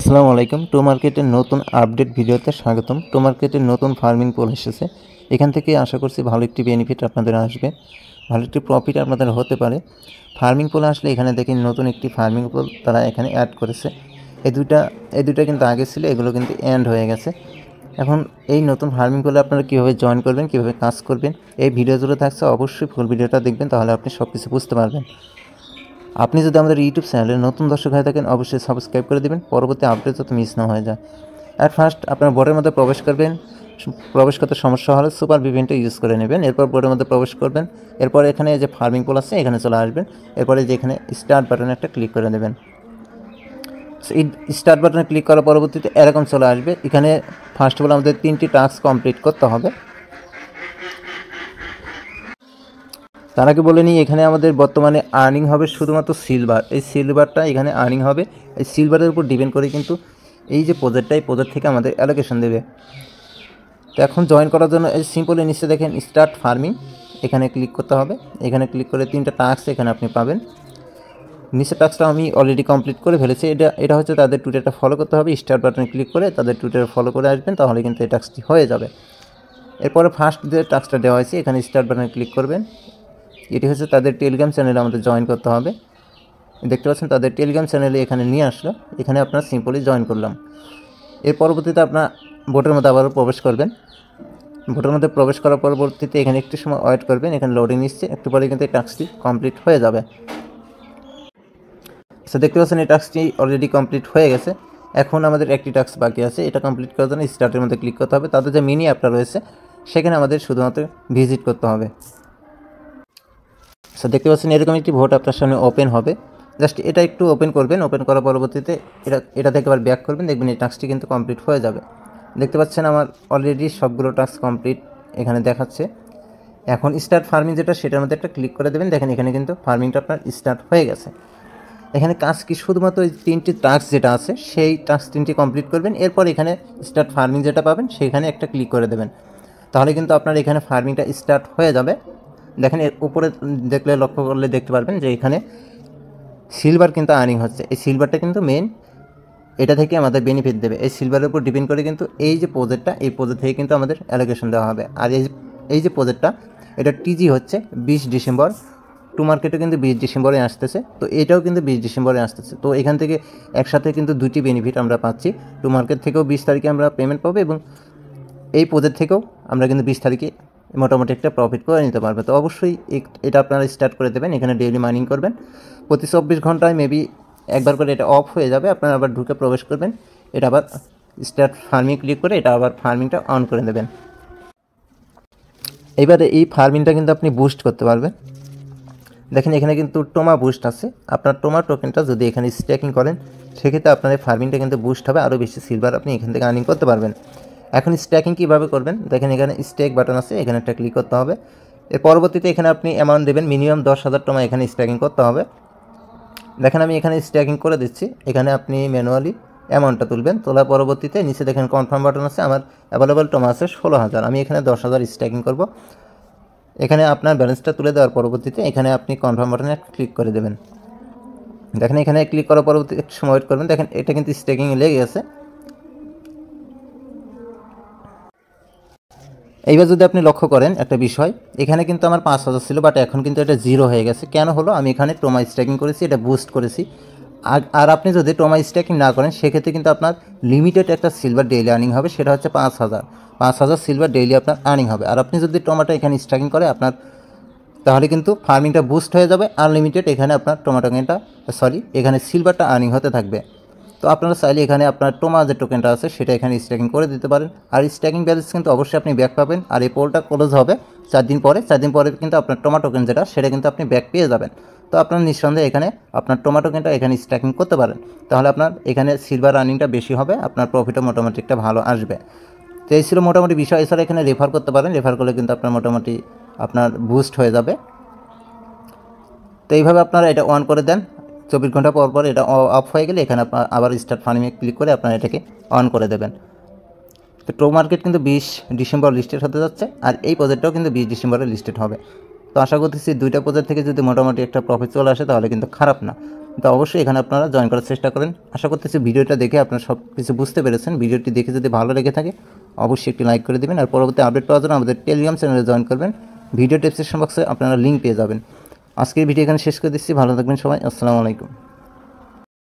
আসসালামু আলাইকুম। টু মার্কেটের নতুন আপডেট ভিডিওতে স্বাগতম। টু মার্কেটের নতুন ফার্মিং পোল এসেছে। এখান থেকে আশা করছি ভালো একটি বেনিফিট আপনাদের আসবে, ভালো একটি প্রফিট আপনাদের হতে পারে। ফার্মিং পোল আসলে এখানে দেখেন নতুন একটি ফার্মিং পোল তারা এখানে অ্যাড করেছে। এই দুইটা কিন্তু আগে ছিল, এগুলো কিন্তু এন্ড হয়ে গেছে। এখন এই নতুন ফার্মিং পোলে আপনারা কীভাবে জয়েন করবেন, কীভাবে কাজ করবেন, এই ভিডিওগুলো থাকছে। অবশ্যই ফুল ভিডিওটা দেখবেন, তাহলে আপনি সব কিছু বুঝতে পারবেন। আপনি যদি আমাদের ইউটিউব চ্যানেলে নতুন দর্শক হয়ে থাকেন, অবশ্যই সাবস্ক্রাইব করে দেবেন, পরবর্তী আপডেট যাতে মিস না হয়ে যায়। অ্যাট ফার্স্ট আপনার বোর্ডের মধ্যে প্রবেশ করবেন। প্রবেশ করতে সমস্যা হলে সুপার ভিপিএনটা ইউজ করে নেবেন। এরপর বোর্ডের মধ্যে প্রবেশ করবেন। এরপর এখানে যে ফার্মিং পোল আছে এখানে চলে আসবেন। এরপরে যে এখানে স্টার্ট বাটনে একটা ক্লিক করে দেবেন। এই স্টার্ট বাটনে ক্লিক করার পরবর্তীতে এরকম চলে আসবে। এখানে ফার্স্ট অফ অল আমাদের 3টি টাস্ক কমপ্লিট করতে হবে। তার আগে বলে নিই, এখানে আমাদের বর্তমানে আর্নিং হবে শুধুমাত্র সিলভার। এই সিলভারটা এখানে আর্নিং হবে। এই সিলভারের উপর ডিপেন্ড করে কিন্তু এই যে প্রজেক্টটা, এই প্রজেক্ট থেকে আমাদের অ্যালোকেশন দেবে। তো এখন জয়েন করার জন্য এই সিম্পলি নিচে দেখেন স্টার্ট ফার্মিং, এখানে ক্লিক করতে হবে। এখানে ক্লিক করে 3টা টাস্ক এখানে আপনি পাবেন। নিচের টাস্কটা আমি অলরেডি কমপ্লিট করে ফেলেছি। এটা হচ্ছে তাদের টুইটারটা ফলো করতে হবে। স্টার্ট বাটনে ক্লিক করে তাদের টুইটার ফলো করে আসবেন, তাহলে কিন্তু এই টাস্কটি হয়ে যাবে। এরপরে ফার্স্ট যে টাস্কটা দেওয়া হয়েছে এখানে স্টার্ট বাটনে ক্লিক করবেন। এটি হচ্ছে তাদের টেলিগ্রাম চ্যানেলে আমাদের জয়েন করতে হবে। দেখতে পাচ্ছেন তাদের টেলিগ্রাম চ্যানেলে এখানে নিয়ে আসলো। এখানে আপনার সিম্পলি জয়েন করলাম। এর পরবর্তীতে আপনার বোটের মধ্যে আবারও প্রবেশ করবেন। বোটের মধ্যে প্রবেশ করার পরবর্তীতে এখানে একটু সময় ওয়েট করবেন। এখানে লোডিং নিচ্ছে, একটু পরে কিন্তু এই টাস্কটি কমপ্লিট হয়ে যাবে। সো দেখতে পাচ্ছেন এই টাস্কটি অলরেডি কমপ্লিট হয়ে গেছে। এখন আমাদের একটি টাস্ক বাকি আছে। এটা কমপ্লিট করার জন্য স্টার্টের মধ্যে ক্লিক করতে হবে। তাদের যে মিনি অ্যাপটা রয়েছে সেখানে আমাদের শুধুমাত্র ভিজিট করতে হবে। সো দেখতে পাচ্ছেন এরকম একটি ভোট আপনার সামনে ওপেন হবে। জাস্ট এটা একটু ওপেন করবেন। ওপেন করার পরবর্তীতে এটা থেকে আবার ব্যাক করবেন, দেখবেন এই টাস্কটি কিন্তু কমপ্লিট হয়ে যাবে। দেখতে পাচ্ছেন আমার অলরেডি সবগুলো টাস্ক কমপ্লিট এখানে দেখাচ্ছে। এখন স্টার্ট ফার্মিং যেটা, সেটার মধ্যে একটা ক্লিক করে দেবেন। দেখেন এখানে কিন্তু ফার্মিংটা আপনার স্টার্ট হয়ে গেছে। এখানে কাজ কি, শুধুমাত্র ওই 3টি টাস্ক যেটা আছে সেই টাস্ক 3টি কমপ্লিট করবেন। এরপর এখানে স্টার্ট ফার্মিং যেটা পাবেন সেখানে একটা ক্লিক করে দেবেন, তাহলে কিন্তু আপনার এখানে ফার্মিংটা স্টার্ট হয়ে যাবে। দেখেন এর উপরে দেখলে, লক্ষ্য করলে দেখতে পারবেন যে এখানে সিলভার কিন্তু আর্নিং হচ্ছে। এই সিলভারটা কিন্তু মেন, এটা থেকে আমাদের বেনিফিট দেবে। এই সিলভারের উপর ডিপেন্ড করে কিন্তু এই যে প্রজেক্টটা, এই প্রজেক্ট থেকে কিন্তু আমাদের অ্যালোকেশন দেওয়া হবে। আর এই যে প্রজেক্টটা, এটা টিজি হচ্ছে 20 ডিসেম্বর। টু মার্কেটও কিন্তু 20 ডিসেম্বরে আসতেছে, তো এটাও কিন্তু 20 ডিসেম্বরে আসতেছে। তো এখান থেকে একসাথে কিন্তু 2টি বেনিফিট আমরা পাচ্ছি। টু মার্কেট থেকেও 20 তারিখে আমরা পেমেন্ট পাবো, এবং এই প্রজেক্ট থেকেও আমরা কিন্তু 20 তারিখে মোটামুটি একটা প্রফিট করে নিতে পারবে। তো অবশ্যই এটা আপনারা স্টার্ট করে দেবেন। এখানে ডেইলি মাইনিং করবেন। প্রতি 24 ঘন্টায় মেবি একবার করে এটা অফ হয়ে যাবে। আপনারা আবার ঢুকে প্রবেশ করবেন। এটা আবার স্টার্ট ফার্মিং ক্লিক করে এটা আবার ফার্মিংটা অন করে দেবেন। এবারে এই ফার্মিংটা কিন্তু আপনি বুস্ট করতে পারবেন। দেখেন এখানে কিন্তু টোমা বুস্ট আছে। আপনার টোমা টোকেনটা যদি এখানে স্টেকিং করেন, সেক্ষেত্রে আপনার এই ফার্মিংটা কিন্তু বুস্ট হবে, আরও বেশি সিলভার আপনি এখান থেকে আর্নিং করতে পারবেন। এখন স্ট্যাকিং কীভাবে করবেন, দেখেন এখানে স্টেক বাটন আছে, এখানে একটা ক্লিক করতে হবে। এর পরবর্তীতে এখানে আপনি অ্যামাউন্ট দেবেন, মিনিমাম 10,000 টোমা এখানে স্ট্যাকিং করতে হবে। দেখেন আমি এখানে স্ট্যাকিং করে দিচ্ছি। এখানে আপনি ম্যানুয়ালি অ্যামাউন্টটা তুলবেন। তোলার পরবর্তীতে নিচে দেখেন কনফার্ম বাটন আছে। আমার অ্যাভেলেবল টোমা আছে 16,000। আমি এখানে 10,000 স্ট্যাকিং করব। এখানে আপনার ব্যালেন্সটা তুলে দেওয়ার পরবর্তীতে এখানে আপনি কনফার্ম বাটনে ক্লিক করে দেবেন। দেখেন এখানে ক্লিক করার পরবর্তী একটু সময় ওয়েট করবেন। দেখেন এটা কিন্তু স্ট্যাকিংয়ে লেগে গেছে। এইবার যদি আপনি লক্ষ্য করেন একটা বিষয়, এখানে কিন্তু আমার 5,000 ছিল, বাট এখন কিন্তু এটা 0 হয়ে গেছে। কেন হলো? আমি এখানে টোমা স্ট্যাকিং করেছি, এটা বুস্ট করেছি। আর আপনি যদি টোমা স্ট্যাকিং না করেন, সেক্ষেত্রে কিন্তু আপনার লিমিটেড একটা সিলভার ডেইলি আর্নিং হবে, সেটা হচ্ছে 5,000 সিলভার ডেইলি আপনার আর্নিং হবে। আর আপনি যদি টোমাটা এখানে স্ট্যাকিং করে আপনার, তাহলে কিন্তু ফার্মিংটা বুস্ট হয়ে যাবে, আনলিমিটেড এখানে আপনার এখানে সিলভারটা আর্নিং হতে থাকবে। তো আপনারা চাইলে এখানে আপনার টোমা যে টোকেনটা আছে সেটা এখানে স্ট্যাকিং করে দিতে পারেন। আর স্ট্যাকিং ব্যালেন্স কিন্তু অবশ্যই আপনি ব্যাক পাবেন। আর এই পোলটা ক্লোজ হবে 4 দিন পরে। 4 দিন পরে কিন্তু আপনার টোমা টোকেন যেটা, সেটা কিন্তু আপনি ব্যাক পেয়ে যাবেন। তো আপনার নিঃসন্দেহে এখানে আপনার টোমা টোকেনটা এখানে স্ট্যাকিং করতে পারেন, তাহলে আপনার এখানে সিলভার আর্নিংটা বেশি হবে, আপনার প্রফিটও মোটামুটি একটা ভালো আসবে। তো এই ছিল মোটামুটি বিষয়। এছাড়া এখানে রেফার করতে পারেন, রেফার করলে কিন্তু আপনার মোটামুটি আপনার বুস্ট হয়ে যাবে। তো এইভাবে আপনারা এটা অন করে দেন। 24 ঘন্টা পর পর এটা অফ হয়ে গেলে এখানে আপনার আবার স্টার্ট ফার্মিংয়ে ক্লিক করে আপনারা এটাকে অন করে দেবেন। তো টু মার্কেট কিন্তু 20 ডিসেম্বর লিস্টেড হতে যাচ্ছে, আর এই প্রজেক্টটাও কিন্তু 20 ডিসেম্বরে লিস্টেড হবে। তো আশা করতেছি 2টা প্রজেক্ট থেকে যদি মোটামুটি একটা প্রফিট চলে আসে, তাহলে কিন্তু খারাপ না। তো অবশ্যই এখানে আপনারা জয়েন করার চেষ্টা করেন। আশা করতেছি ভিডিওটা দেখে আপনারা সব কিছু বুঝতে পেরেছেন। ভিডিওটি দেখে যদি ভালো লেগে থাকে অবশ্যই একটি লাইক করে দেবেন, আর পরবর্তী আপডেট পাওয়ার জন্য আমাদের টেলিগ্রাম চ্যানেলে জয়েন করবেন। ভিডিও ডেসক্রিপশন বক্সে আপনারা লিঙ্ক পেয়ে যাবেন। আজকের ভিডিও এখানে শেষ করে দিচ্ছি। ভালো থাকবেন সবাই। আসসালামু আলাইকুম।